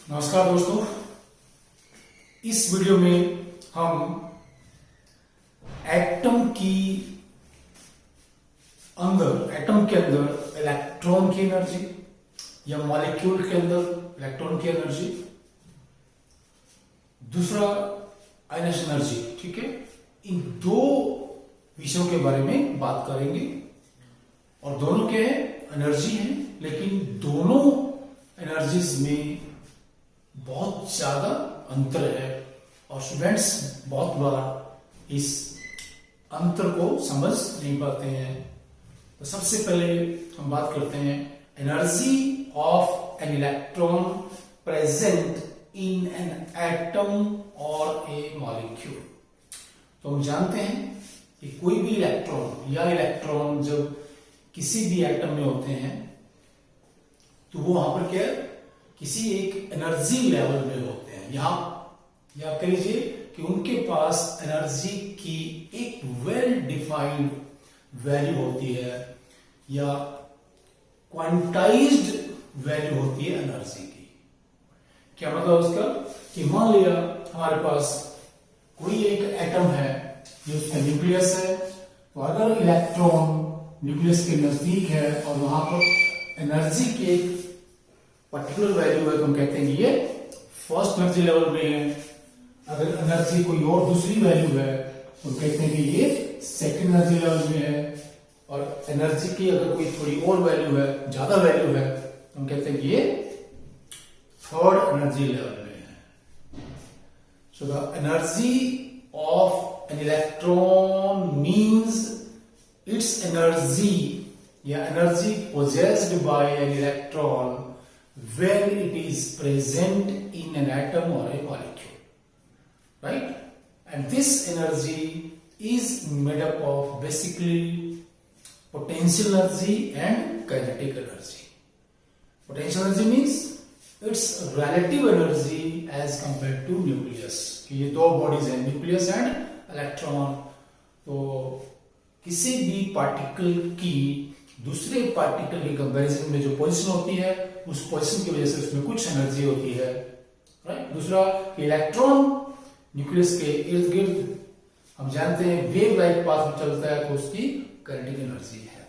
नमस्कार दोस्तों, इस वीडियो में हम एटम के अंदर इलेक्ट्रॉन की एनर्जी या मॉलिक्यूल के अंदर इलेक्ट्रॉन की एनर्जी, दूसरा आयनस एनर्जी, ठीक है, इन दो विषयों के बारे में बात करेंगे। और दोनों के एनर्जी हैं, लेकिन दोनों एनर्जीज में बहुत ज्यादा अंतर है और स्टूडेंट्स बहुत बार इस अंतर को समझ नहीं पाते हैं। तो सबसे पहले हम बात करते हैं energy of an electron present in an atom और ए मॉलिक्यूल। तो हम जानते हैं कि कोई भी इलेक्ट्रॉन या इलेक्ट्रॉन जब किसी भी एटम में होते हैं तो वो वहां पर क्या किसी एक एनर्जी लेवल में होते हैं। यहां या कह लीजिए कि उनके पास एनर्जी की एक वेल डिफाइंड वैल्यू होती है या क्वांटाइज्ड वैल्यू होती है एनर्जी की। क्या मतलब उसका कि मान लिया हमारे पास कोई एक एटम है जिसका न्यूक्लियस है, तो अगर इलेक्ट्रॉन न्यूक्लियस के नजदीक है और वहां पर एनर्जी के पर्टिकुलर वैल्यू है तो हम कहते हैं कि ये फर्स्ट एनर्जी लेवल में है। अगर एनर्जी कोई और दूसरी वैल्यू है तो हम कहते हैं कि ये सेकंड एनर्जी लेवल में है। और एनर्जी की अगर कोई थोड़ी और वैल्यू है, ज्यादा वैल्यू है, तो हम कहते हैं कि ये थर्ड एनर्जी लेवल में है। So the energy of an electron means it's energy या energy possessed by an electron when it is present in an atom or a molecule, right? And this energy is made up of basically potential energy and kinetic energy. Potential energy means its relative energy as compared to nucleus. कि ये दो bodies हैं, nucleus and electron. तो किसी भी particle की दूसरे particle के कंपैरिजन में जो पोजीशन होती है उस पोजीशन की वजह से उसमें कुछ एनर्जी होती है, राइट। दूसरा इलेक्ट्रॉन न्यूक्लियस के इर्द गिर्द हम जानते हैं वेव लाइक पाथ में चलता है, तो उसकी काइनेटिक एनर्जी है।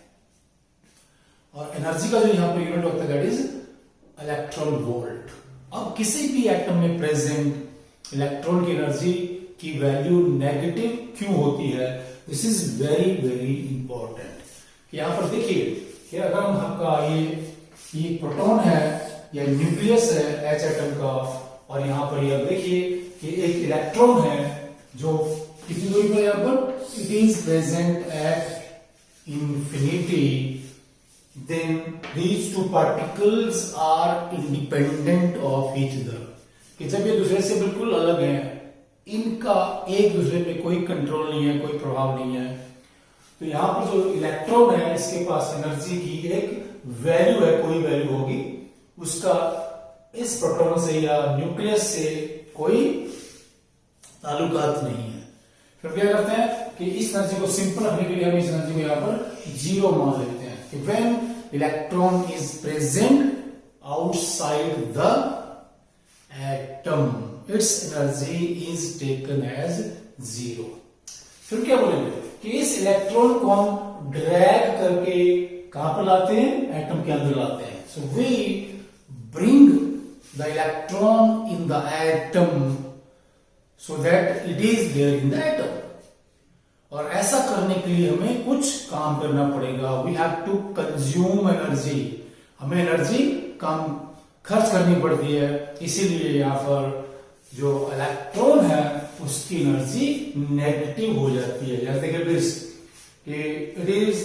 और एनर्जी का जो यहां पर यूनिट होता है दैट इज इलेक्ट्रॉन वोल्ट। अब किसी भी एटम में प्रेजेंट इलेक्ट्रॉन की एनर्जी की वैल्यू नेगेटिव क्यों होती है, this is very very important. यहां पर देखिए कि अगर हम आपका ये प्रोटॉन है या न्यूक्लियस है एच एटम का, और यहां पर ये देखिए कि एक इलेक्ट्रॉन है जो कितनी दूरी पर, यहां पर it is present at infinity, then these two particles are independent of each other. कि जब ये दूसरे से बिल्कुल अलग हैं, इनका एक दूसरे पे कोई कंट्रोल नहीं है, कोई प्रभाव नहीं है। तो यहां पर जो इलेक्ट्रॉन है इसके पास एनर्जी की एक वैल्यू है, कोई वैल्यू होगी, उसका इस प्रोटॉन से या न्यूक्लियस से कोई ताल्लुकात नहीं है। फिर क्या करते हैं कि इस एनर्जी को सिंपल रखने के लिए हम इस एनर्जी को यहां पर जीरो मान लेते हैं कि when electron is present outside the atom its energy is taken as zero. फिर क्या बोलेंगे कि इस इलेक्ट्रॉन को हम ड्रैग करके कहां पर लाते हैं, एटम के अंदर लाते हैं। So we bring the electron in the atom so that it is there in the atom. और ऐसा करने के लिए हमें कुछ काम करना पड़ेगा, we have to consume energy. हमें एनर्जी कम खर्च करनी पड़ती है, इसीलिए यहां पर जो इलेक्ट्रॉन है उसकी एनर्जी नेगेटिव हो जाती है। जैसे देखिए प्लीज कि it is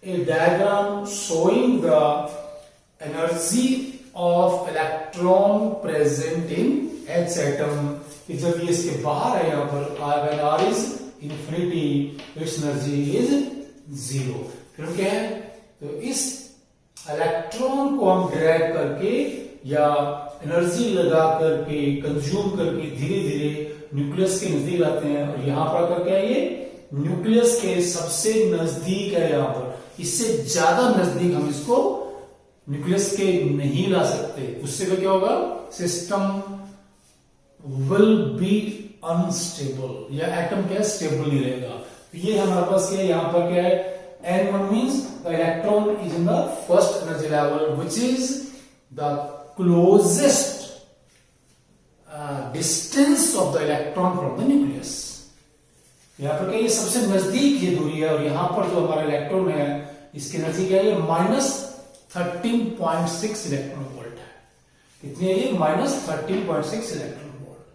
a diagram showing the energy of electron present in H atom. जब ये इसके बाहर है यहां पर when R is infinity its energy is zero. फिर क्या है, तो इस इलेक्ट्रॉन को हम ड्रैग करके या एनर्जी लगा करके कंज्यूम करके धीरे धीरे न्यूक्लियस के नजदीक लाते हैं। और यहां पर आकर क्या है, ये न्यूक्लियस के सबसे नजदीक है, यहां पर इससे ज्यादा नजदीक हम इसको न्यूक्लियस के नहीं ला सकते। उससे क्या होगा सिस्टम विल बी अनस्टेबल, या एटम क्या है, स्टेबल नहीं रहेगा। तो ये हमारे पास क्या है, यहां पर क्या है, N1 means the electron is in the first energy level, which is the closest distance of the electron from the nucleus। यहां पर क्या, ये सबसे नजदीक ये दूरी है, और यहां पर जो हमारा इलेक्ट्रॉन है इसकी एनर्जी क्या है, ये -13.6 इलेक्ट्रॉन वोल्ट है। कितनी है ये, -13.6 इलेक्ट्रॉन वोल्ट।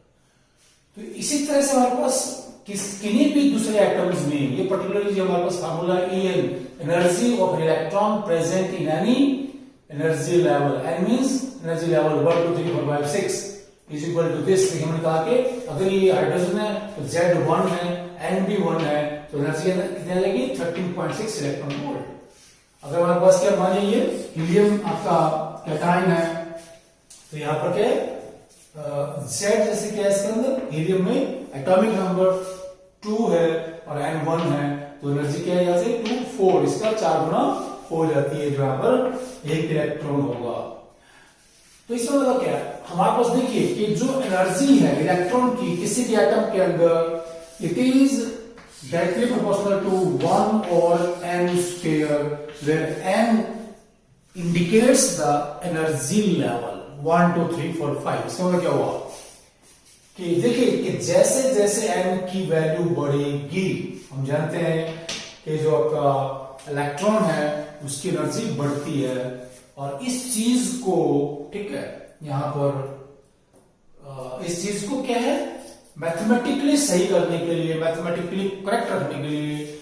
तो इसी तरह से हमारे पास किन्हीं भी दूसरे एटम्स में, ये पर्टिकुलरली जो हमारे पास formula En, energy of electron present in any energy level, N means energy level 1 2 3 4 5 6 is equal to this. हमने कहा कि अगर ये हाइड्रोजन है तो Z1 है, N भी 1 है, तो एनर्जी कितनी आ जाएगी, 13.6 इलेक्ट्रॉन वोल्ट। अगर हमारे पास क्या, मान लीजिए हीलियम आपका कैटायन है, तो यहां पर क्या Z जैसे क्या है इसके अंदर, हीलियम में एटॉमिक नंबर 2 है और N1 है, तो एनर्जी क्या है यहां से 2 4, इसका 4 गुना हो जाती है, जो यहां पर 1 इलेक्ट्रॉन होगा। तो इसका मतलब क्या है, हमारे पास देखिए कि जो एनर्जी है इलेक्ट्रॉन की किसी भी एटम के अंदर, it is directly proportional to 1 और n square, where n indicates the energy level 1 2 3 4 5। इसका मतलब क्या हुआ कि देखिए कि जैसे जैसे n की वैल्यू बढ़ेगी, हम जानते हैं कि जो आपका इलेक्ट्रॉन है उसकी एनर्जी बढ़ती है, और इस चीज को, ठीक है, यहां पर इस चीज को क्या है, मैथमेटिकली सही करने के लिए, मैथमेटिकली करेक्ट रखने के लिए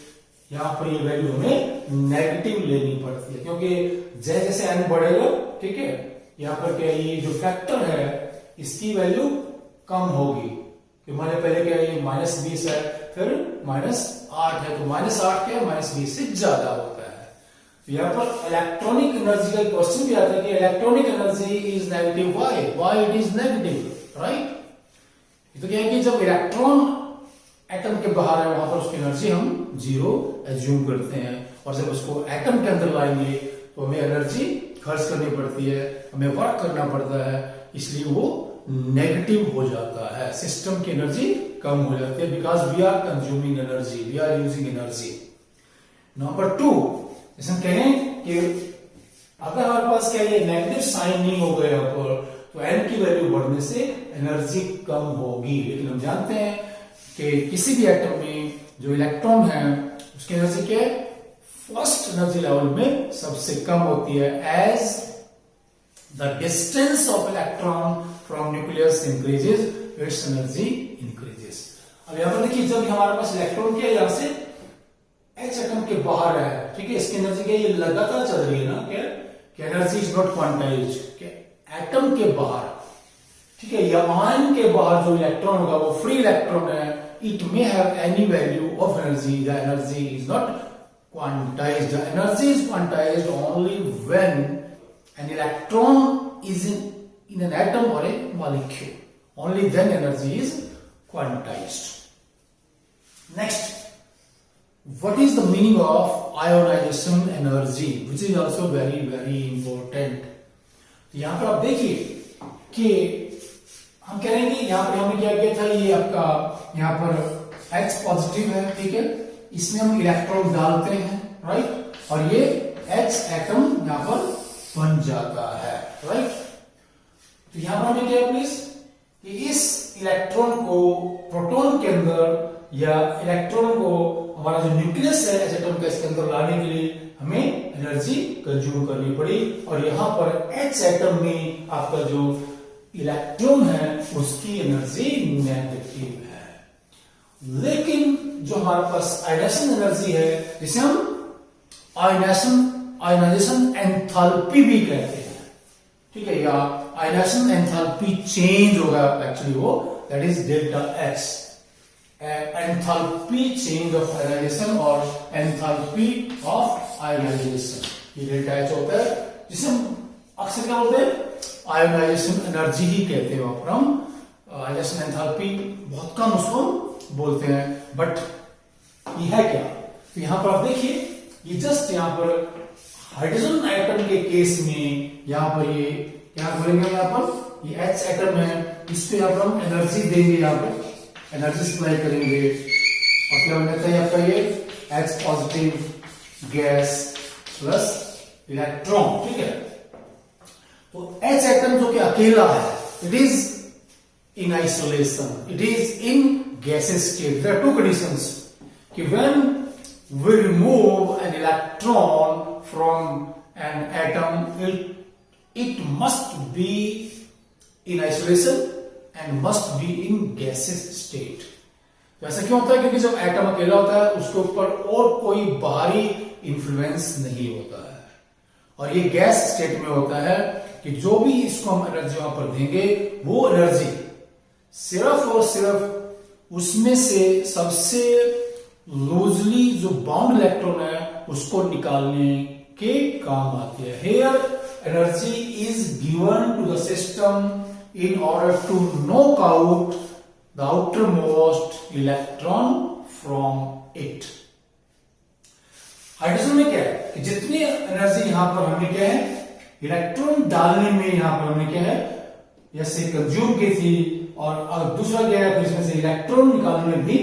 यहां पर ये वैल्यू हमें नेगेटिव लेनी पड़ती है, क्योंकि जैसे जैसे n बढ़ेगा, ठीक है, यहां पर क्या, ये जो फैक्टर है इसकी वैल्यू कम होगी। कि माने पहले क्या है, ये -20 है, फिर -8 है, तो -8 क्या है, -20 से ज्यादा होता है। तो यहां पर इलेक्ट्रॉनिक एनर्जी का क्वेश्चन भी आता है कि electronic energy is negative, why it is negative, right. तो क्या है कि जब इलेक्ट्रॉन एटम के बाहर है वहां पर उसकी एनर्जी हम 0 एज्यूम करते हैं, और जब उसको एटम के अंदर लाएंगे तो हमें एनर्जी खर्च करनी पड़ती है, हमें वर्क करना पड़ता है, इसलिए वो नेगेटिव हो जाता है, सिस्टम की एनर्जी कम हो जाती है, because we are consuming energy, we are using energy. Number 2, जैसे हम कहें कि अगर हमारे पास क्या ये नेगेटिव साइन नहीं होगा यहाँ पर, तो n की वैल्यू बढ़ने से एनर्जी कम होगी। लेकिन हम जानते हैं कि किसी भी एटम में जो इलेक्ट्रॉन है उसकी एनर्जी क्या है, फर्स्ट एनर्जी लेवल में सबसे कम होती है, as the distance of electron from nucleus increases, its energy increases. अब यहां पर देखिए, जब हमारे पास इलेक्ट्रॉन क्या यहां से H एटम के बाहर है, ठीक है, इसकी एनर्जी क्या, ये लगातार चल रही है ना, क्या energy is not quantized, atom के बाहर, ठीक है, या आयन के बाहर जो इलेक्ट्रॉन होगा वो फ्री इलेक्ट्रॉन है, it may have any value of energy, the energy is not quantized. The energy is quantized only when an electron is in an atom or a molecule. Only then energy is quantized. Next, what is the meaning of ionization energy, which is also very very important. तो यहां पर आप देखिए कि हम कह रहे हैं कि यहां पर हमने क्या किया था, ये आपका यहां पर H पॉजिटिव है, ठीक है, इसमें हम इलेक्ट्रॉन डालते हैं, राइट, और ये H एटम यहां पर बन जाता है, राइट। तो यहां पर हमें क्या प्लीज, कि इस इलेक्ट्रॉन को प्रोटॉन के अंदर, या इलेक्ट्रॉन को हमारा जो न्यूक्लियस है H एटम का इसके अंदर लाने के लिए हमें एनर्जी कंज्यूम करनी पड़ी, और यहां पर H एटम में आपका जो इलेक्ट्रॉन है उसकी एनर्जी नेगेटिव है। लेकिन जो हमारे पास आयनाइजेशन एनर्जी है, जिसे हम आयनाइजेशन एंथैल्पी भी कहते हैं, ठीक है, या आयनाइजेशन एंथैल्पी चेंज होगा एक्चुअली वो, that is delta X, enthalpy change of ionisation और एंथैल्पी ऑफ आयनाइजेशन, ये डेल्टा H होता है, जिसे हम अक्सर क्या बोलते हैं, आयोनाइजेशन एनर्जी ही कहते हैं, वहां पर हम आयनाइजेशन एंथैल्पी बहुत कम उसको बोलते हैं, बट ये है क्या। तो यहां पर आप देखिए, ये जस्ट यहां पर हाइड्रोजन एटम के केस में यहां पर ये क्या बोलेंगे, यहां पर ये H एटम है, इस पे यहाँ पर हम एनर्जी देंगे, यहाँ पे एनर्जी सप्लाई करेंगे और क्या बन जाता है आपका ये H positive gas plus electron, ठीक है। तो H एटम जो कि अकेला है, it is in isolation, it is in gases state. There are two conditions कि when we remove an electron from an atom, it must be in isolation and must be in gaseous state। तो ऐसा क्यों होता है? क्योंकि जब atom अकेला होता है उसके ऊपर और कोई बाहरी इंफ्लुएंस नहीं होता है, और ये गैस स्टेट में होता है कि जो भी इसको हम एनर्जी वहां पर देंगे, वो एनर्जी सिर्फ और सिर्फ उसमें से सबसे लूजली जो बाउंड इलेक्ट्रॉन है उसको निकालने के काम आती है। Here energy is given to the system in order to knock out the outermost electron from it। Hydrogen में क्या है कि जितनी एनर्जी यहां पर हमने क्या है इलेक्ट्रॉन डालने में यहां पर हमने क्या है जैसे कंज्यूम की थी, और दूसरा क्या है फिर इसमें से इलेक्ट्रॉन निकालने में भी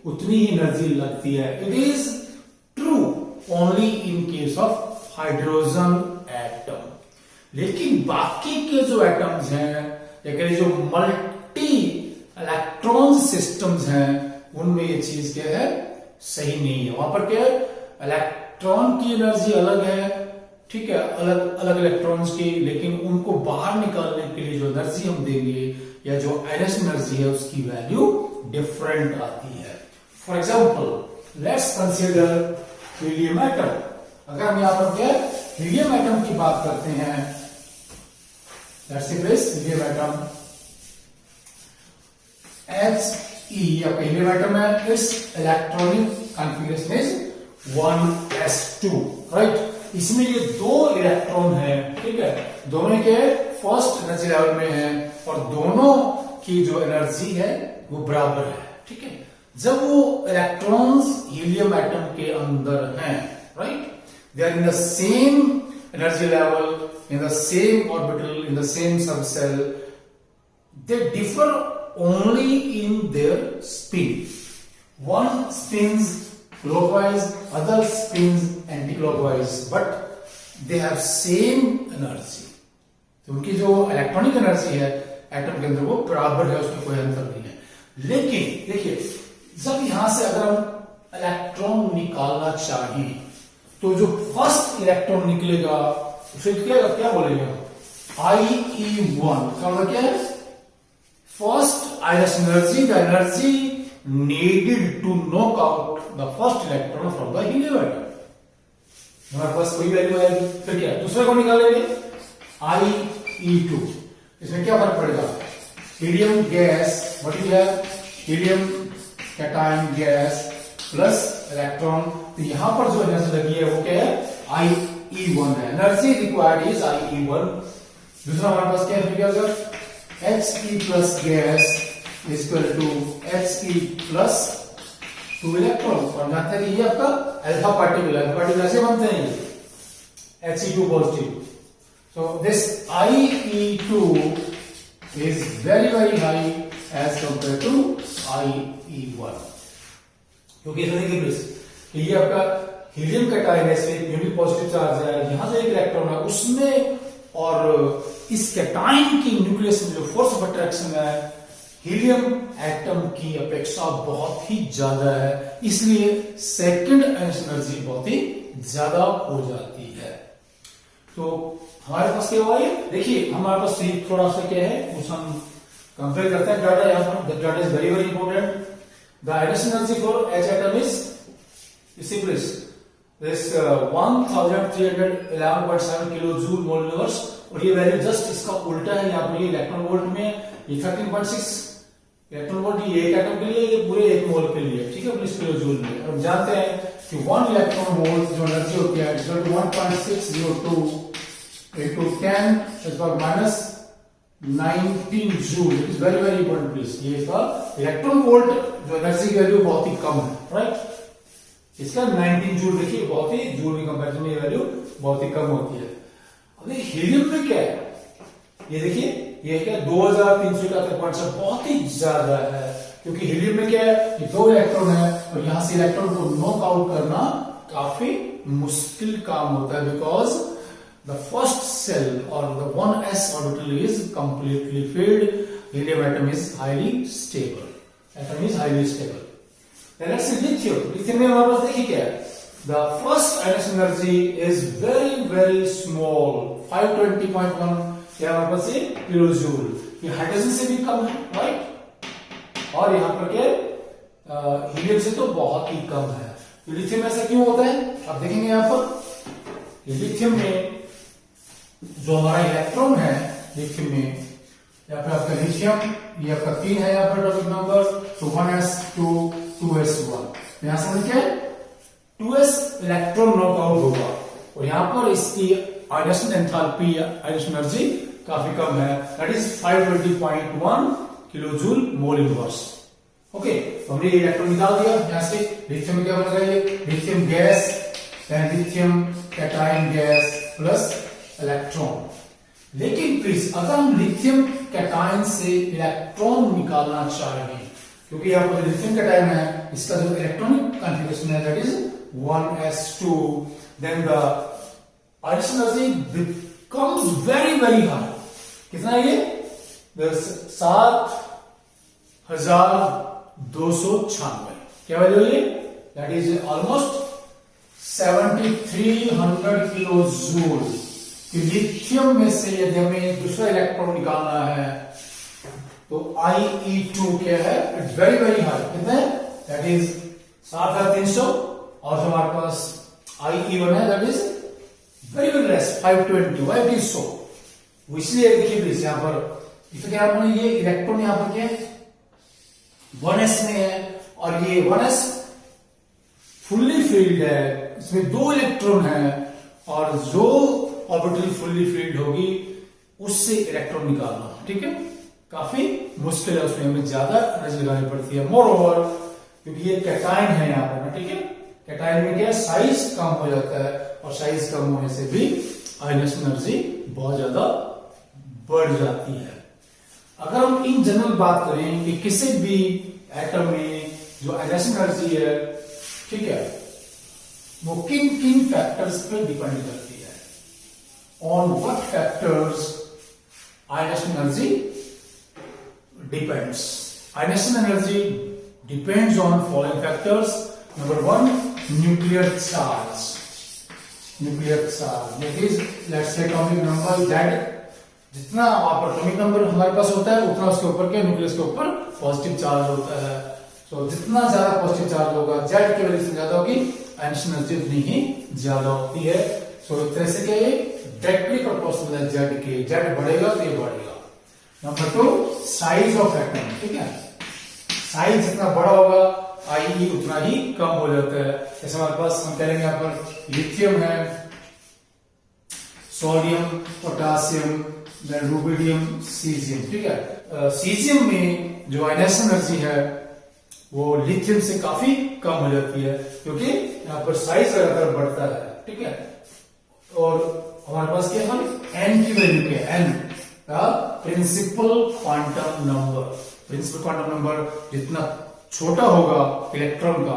उतनी ही एनर्जी लगती है। It is true only in case of hydrogen atom. लेकिन बाकी के जो एटम्स हैं या कह जो मल्टी इलेक्ट्रॉन सिस्टम्स हैं, उनमें ये चीज क्या है सही नहीं है। वहां पर क्या है इलेक्ट्रॉन की एनर्जी अलग है, ठीक है, अलग अलग इलेक्ट्रॉन्स की, लेकिन उनको बाहर निकालने के लिए जो एनर्जी हम देंगे या जो आयरन एनर्जी है उसकी वैल्यू डिफरेंट आती है। For example let's consider helium atom. अगर हम यहां पर क्या हीलियम एटम की बात करते हैं, Let's say this helium atom He या helium atom है, its electronic configuration is 1s2, right? इसमें ये दो इलेक्ट्रॉन है, ठीक है, दोनों के फर्स्ट एनर्जी लेवल में है और दोनों की जो एनर्जी है वो बराबर है, ठीक है। जब वो इलेक्ट्रॉन्स हीलियम एटम के अंदर हैं, right, they are in the same energy level, in the same orbital, in the same subcell, they differ only in their spin. One spins clockwise, other spins anti-clockwise, but they have same energy। तो उनकी जो electronic energy है atom के अंदर वो बराबर है, उसमें कोई अंतर नहीं है। लेकिन देखिए जब यहां से अगर हम इलेक्ट्रॉन निकालना चाहें तो जो फर्स्ट इलेक्ट्रॉन निकलेगा फिर क्या बोलेगा IE1 का मतलब क्या है first iron energy, the energy needed to knock out the first electron from the helium atom. हमारे पास कोई वैल्यू आएगी, फिर क्या दूसरे को निकालेंगे IE2। इसमें क्या फर्क पड़ेगा helium gas, what you have helium cation gas plus electron, तो यहां पर जो एनर्जी लगी है वो क्या है IE1 है, एनर्जी रिक्वायर्ड इज IE1। दूसरा हमारे पास क्या है He plus gas is equal to He plus 2 electron, और जानते हैं ये आपका अल्फा पार्टिकल है, पार्टिकल ऐसे बनते हैं He2 positive. So this IE2 is very very high as compare to IE1, क्योंकि ये आपका हीलियम कैटायन है, यूनिट पॉजिटिव चार्ज है, यहां जो एक इलेक्ट्रॉन है उसमें, और इस कैटायन की न्यूक्लियस में जो फोर्स ऑफ अट्रैक्शन है हीलियम एटम की अपेक्षा बहुत ही ज्यादा है, इसलिए सेकंड एनर्जी बहुत ही ज्यादा हो जाती है। तो हमारे पास क्या हुआ है, देखिए हमारे पास थोड़ा सा क्या है कुछ हम कंपेयर करते हैं डाटा। यहाँ पर data is very very important. The Irish energy for H atom is simplest. This 1311.7 kilojoule mole universe, और ये वैल्यू जस्ट इसका उल्टा है, यहाँ पर ये इलेक्ट्रॉन वोल्ट में ये 13.6 इलेक्ट्रॉन वोल्ट ये एक एटम के लिए, ये पूरे एक मोल के लिए, ठीक है, 20 किलोजूल में। और हम जानते हैं कि 1 इलेक्ट्रॉन वोल्ट जो एनर्जी होती है 1.602 into 10⁻⁻19 joule, it is very very important please. ये इसका इलेक्ट्रॉन वोल्ट जो एनर्जी की वैल्यू बहुत ही कम है, राइट, इसका 19 जूल देखिए बहुत ही जूल की कंपैरिजन में ये वैल्यू बहुत ही कम होती है। अभी हीलियम में क्या है, ये देखिए ये क्या 2371 बहुत ही ज्यादा है, क्योंकि हीलियम में क्या है, ये 2 इलेक्ट्रॉन है और यहां से इलेक्ट्रॉन को नॉक आउट करना काफी मुश्किल काम होता है, बिकॉज द फर्स्ट सेल और the 1s orbital is completely filled. Helium atom is highly stable. Atom is highly stable. Let's see lithium. Lithium में हमारे पास देखिए क्या है, the first ionization energy is very small, 520.1 क्या हमारे पास ये किलो जूल. ये हाइड्रोजन से भी कम है, राइट. और यहाँ पर क्या हीलियम से तो बहुत ही कम है. लिथियम ऐसा क्यों होता है, आप देखेंगे यहाँ पर लिथियम में जो हमारा इलेक्ट्रॉन है, लिथियम में यहाँ पर आपका लिथियम, ये आपका 3 है यहाँ पर एटॉमिक नंबर, तो 1s2 2s1. यहां से क्या 2s इलेक्ट्रॉन नॉकआउट होगा और यहां पर इसकी आयनेशन एंथैल्पी या आयनेशन एनर्जी काफी कम है, that is 520.1 kilo joule mole inverse. Okay, तो हमने ये इलेक्ट्रॉन निकाल दिया. यहां से लिथियम में क्या बन रहा है, lithium gas, then lithium cation gas plus electron. लेकिन प्लीज अगर हम लिथियम कैटायन से इलेक्ट्रॉन निकालना चाहें, क्योंकि यहाँ पर लिथियम कैटायन है, इसका जो इलेक्ट्रॉनिक कॉन्फ़िगरेशन है that is 1s2, then the ionisation energy becomes very high. कितना है ये 7296. क्या वैल्यू है, that is almost 7300 kilo joule. Lithium में से यदि हमें दूसरा इलेक्ट्रॉन निकालना है तो IE2 क्या है, इट्स वेरी हाई. कितना है, दैट इज 7300. और जो हमारे पास IE1 है that is very less 520. Why it is so, इसलिए देखिए प्लीज यहां पर इसे क्या आपने ये इलेक्ट्रॉन यहां पर क्या है 1s में है और ये 1s फुल्ली फील्ड है, इसमें 2 इलेक्ट्रॉन है और जो ऑर्बिटल फुल्ली फील्ड होगी उससे इलेक्ट्रॉन निकालना, ठीक है, काफी मुश्किल है. उसमें हमें ज्यादा एनर्जी लगानी पड़ती है. मोर ओवर क्योंकि ये कैटायन है यहाँ पर, ठीक है, कैटायन में क्या साइज कम हो जाता है और साइज कम होने से भी आयनेशन एनर्जी बहुत ज्यादा बढ़ जाती है. अगर हम इन जनरल बात करें कि किसी भी एटम में जो आयनेशन एनर्जी है, ठीक है, वो किन किन फैक्टर्स पे डिपेंड करती है. On what factors ionisation energy depends. Ionisation energy depends on following factors. Number 1, nuclear charge. Nuclear charge that is let's say atomic number Z. जितना आप एटॉमिक नंबर हमारे पास होता है उतना उसके ऊपर के न्यूक्लियस के ऊपर पॉजिटिव चार्ज होता है. तो जितना ज्यादा पॉजिटिव चार्ज होगा Z की वजह से ज्यादा होगी, आयनेशन एनर्जी उतनी ही ज्यादा होती है. सो एक तरह से क्या है डायरेक्टली प्रोपोर्शनल है Z के. Z बढ़ेगा तो ये बढ़ेगा. Number 2, size of atom. ठीक है, साइज जितना बड़ा होगा IE उतना ही कम हो जाता है. जैसे हमारे पास हम कह लेंगे यहाँ पर लिथियम है, sodium, potassium, then rubidium, caesium. ठीक है, सीजियम में जो आयनेशन एनर्जी है वो लिथियम से काफी कम हो जाती है क्योंकि यहाँ पर साइज लगातार बढ़ता है. ठीक है, और हमारे पास क्या है N की वैल्यू क्या है, N का principal quantum number. Principal quantum number जितना छोटा होगा इलेक्ट्रॉन का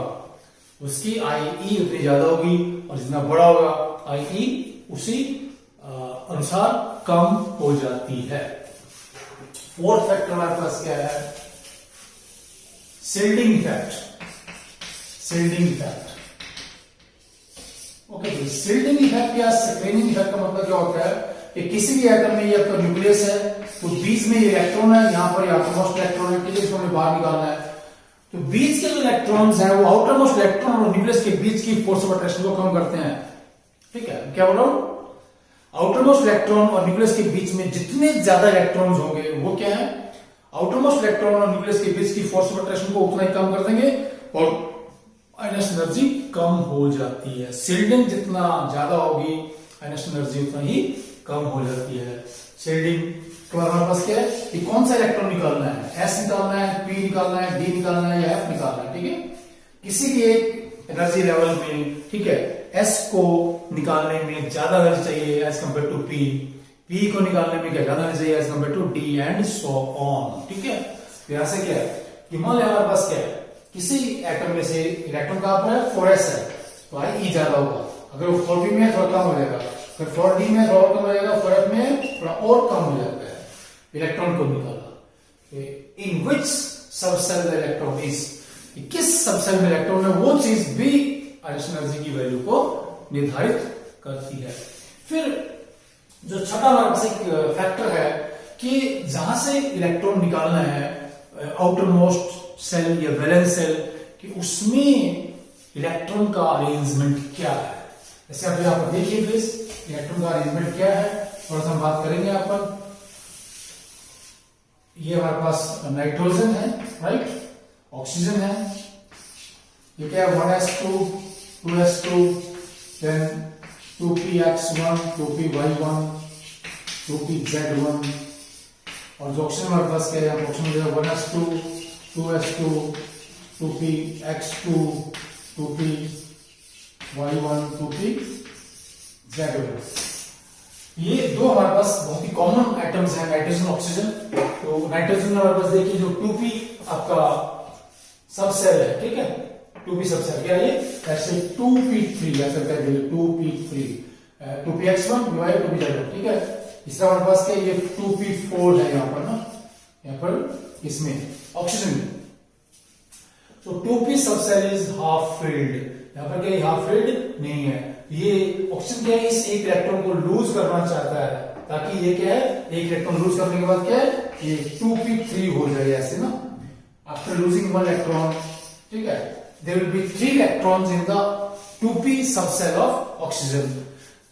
उसकी IE उतनी ज्यादा होगी और जितना बड़ा होगा IE उसी अनुसार कम हो जाती है. 4th फैक्टर हमारे पास क्या है, shielding effect. Shielding effect. Okay, shielding effect या स्क्रीनिंग इफेक्ट का मतलब क्या होता है कि किसी भी एटम में ये आपका न्यूक्लियस है तो बीच में इलेक्ट्रॉन है, यहां पर आउटरमोस्ट इलेक्ट्रॉन है, ठीक है, इसको हमें बाहर निकालना है. तो बीच के जो इलेक्ट्रॉन्स हैं वो आउटरमोस्ट इलेक्ट्रॉन और न्यूक्लियस के बीच की फोर्स ऑफ अट्रैक्शन को कम करते हैं. ठीक है, क्या बोल रहा हूं, आउटरमोस्ट इलेक्ट्रॉन और न्यूक्लियस के बीच में जितने ज्यादा इलेक्ट्रॉन्स होंगे वो क्या है, आउटरमोस्ट इलेक्ट्रॉन और न्यूक्लियस के बीच की फोर्स ऑफ अट्रैक्शन को उतना ही कम कर देंगे और आयनेशन एनर्जी कम हो जाती है. शिल्डिंग जितना ज्यादा होगी आयनेशन एनर्जी उतना ही कम हो जाती है. शिल्डिंग के बाद हमारे पास क्या है कि कौन सा इलेक्ट्रॉन निकालना है, S निकालना है, P निकालना है, D निकालना है या F निकालना है. ठीक है, किसी भी एक एनर्जी लेवल में, ठीक है, S को निकालने में ज्यादा एनर्जी चाहिए as compare to P. P को निकालने में क्या ज्यादा नहीं चाहिए as compare to D and so on, ठीक है। तो यहां से क्या है कि मान लिया हमारे पास क्या है, किसी एटम में से इलेक्ट्रॉन कहां पर है, 4s है, तो आई ई ज्यादा होगा, अगर वो 4p में है थोड़ा कम हो जाएगा, फिर 4d में थोड़ा कम हो जाएगा, 4f में थोड़ा और कम हो जाता है। इलेक्ट्रॉन को निकाला, इन विच सबसेल इलेक्ट्रॉन इज, किस सबसेल में इलेक्ट्रॉन है, वो चीज भी आइनेशन एनर्जी की वैल्यू को निर्धारित करती है। फिर जो छठा हमारे पास एक फैक्टर है कि जहां से इलेक्ट्रॉन निकालना है आउटर मोस्ट सेल या वैलेंस सेल, कि उसमें इलेक्ट्रॉन का अरेंजमेंट क्या है। जैसे आप यहां पर देखिए प्लीज, इलेक्ट्रॉन का अरेंजमेंट क्या है, थोड़ा सा हम बात करेंगे यहाँ पर। ये हमारे पास नाइट्रोजन है, राइट, ऑक्सीजन है, ये क्या है 1s2 2s2 then 2px1 2py1 2pz1, और जो ऑक्सीजन हमारे पास क्या है, ऑक्सीजन जो है 1s2 2s2 2px2 2py1 2pz1। ये दो हमारे पास बहुत ही कॉमन एटम्स हैं, नाइट्रोजन ऑक्सीजन। तो नाइट्रोजन में हमारे पास देखिए जो 2p आपका सबसेल है, ठीक है, 2p सबसेल क्या है, ऐसे 2p3 ऐसा कहते हैं 2p3 2px1 2pz1, ठीक है। तीसरा हमारे पास क्या ये 2p4 है यहाँ पर ना, यहाँ पर इसमें ऑक्सीजन में, तो 2p subshell is half filled, यहाँ पर क्या हाफ फिल्ड नहीं है, ये ऑक्सीजन क्या है, इस एक इलेक्ट्रॉन को लूज करना चाहता है, ताकि ये क्या है, एक इलेक्ट्रॉन लूज करने के बाद क्या है, ये 2p3 हो जाए ऐसे ना, आफ्टर लूजिंग वन इलेक्ट्रॉन, ठीक है, there will be 3 electrons in the 2p subshell of oxygen.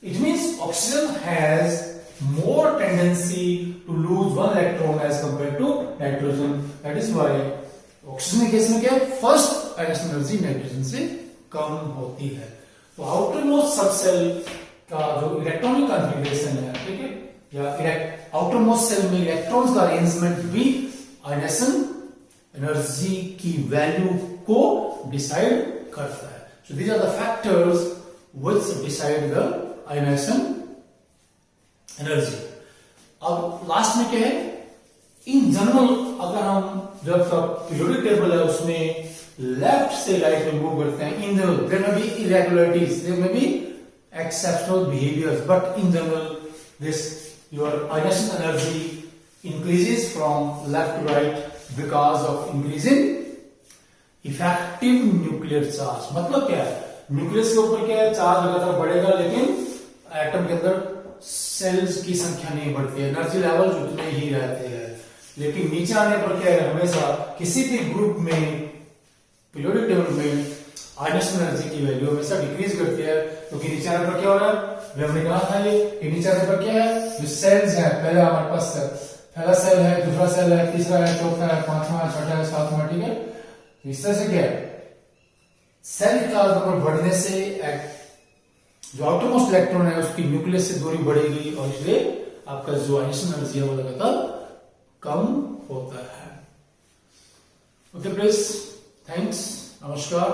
It means oxygen has more tendency to lose one electron as compared to nitrogen. That is why oxygen के case में क्या है, first आइनेशन energy nitrogen से कम होती है। तो outer most subshell का जो इलेक्ट्रॉनिक कॉन्फ़िगरेशन है, ठीक है, या आउटर मोस्ट सेल में इलेक्ट्रॉन्स का अरेंजमेंट भी आइनेशन एनर्जी की वैल्यू को डिसाइड करता है। So these are the factors which decide the ionisation energy. अब लास्ट में क्या है, इन जनरल अगर हम जब पीरियोडिक टेबल है उसमें लेफ्ट से राइट में मूव करते हैं, in general there may be irregularities, there may be exceptional behaviours, but in general this your ionisation energy increases from left to right because of increasing effective nuclear charge. मतलब क्या है, nucleus के ऊपर क्या है, charge लगातार बढ़ेगा, लेकिन एटम के अंदर सेल्स की संख्या नहीं बढ़ती है, एनर्जी लेवल उतने ही रहते हैं। लेकिन नीचे आने पर क्या है, हमेशा किसी भी ग्रुप में पीरियोडिक टेबल में आइनेशन एनर्जी की वैल्यू हमेशा डिक्रीज करती है, क्योंकि नीचे आने पर क्या हो रहा है, हमने कहा था ये कि नीचे आने पर क्या है, जो सेल्स हैं, पहले हमारे पास पहला सेल है, दूसरा सेल है, तीसरा है, चौथा है, पांचवा है, छठा है, सातवां, ठीक है। इस तरह से क्या है, सेल का नंबर बढ़ने से जो आउटर मोस्ट इलेक्ट्रॉन है उसकी न्यूक्लियस से दूरी बढ़ेगी, और इसलिए आपका जो आइनेशन एनर्जी है वो लगातार कम होता है। ओके प्लीज, थैंक्स, नमस्कार।